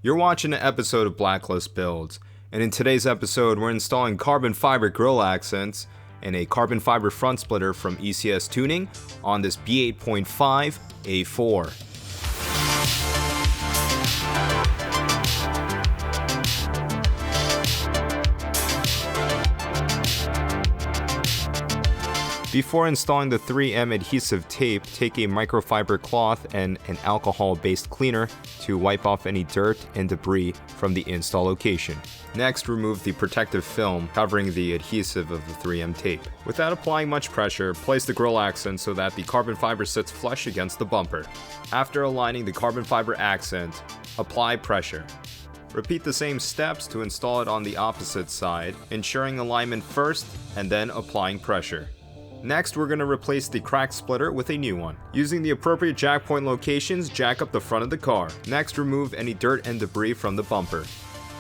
You're watching an episode of Blacklist Builds, and in today's episode we're installing carbon fiber grille accents and a carbon fiber front splitter from ECS Tuning on this B8.5 A4. Before installing the 3M adhesive tape, take a microfiber cloth and an alcohol-based cleaner to wipe off any dirt and debris from the install location. Next, remove the protective film covering the adhesive of the 3M tape. Without applying much pressure, place the grille accent so that the carbon fiber sits flush against the bumper. After aligning the carbon fiber accent, apply pressure. Repeat the same steps to install it on the opposite side, ensuring alignment first and then applying pressure. Next, we're going to replace the cracked splitter with a new one. Using the appropriate jack point locations, jack up the front of the car. Next, remove any dirt and debris from the bumper.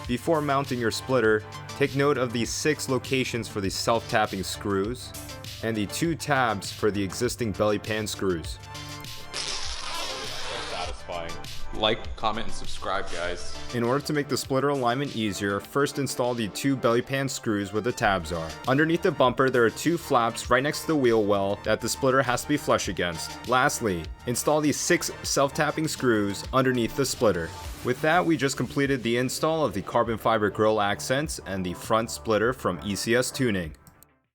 Before mounting your splitter, take note of the 6 locations for the self-tapping screws and the 2 tabs for the existing belly pan screws. Satisfying. Like, comment, and subscribe, guys. In order to make the splitter alignment easier, first install the 2 belly pan screws where the tabs are. Underneath the bumper, there are 2 flaps right next to the wheel well that the splitter has to be flush against. Lastly, install the 6 self-tapping screws underneath the splitter. With that, we just completed the install of the carbon fiber grille accents and the front splitter from ECS Tuning.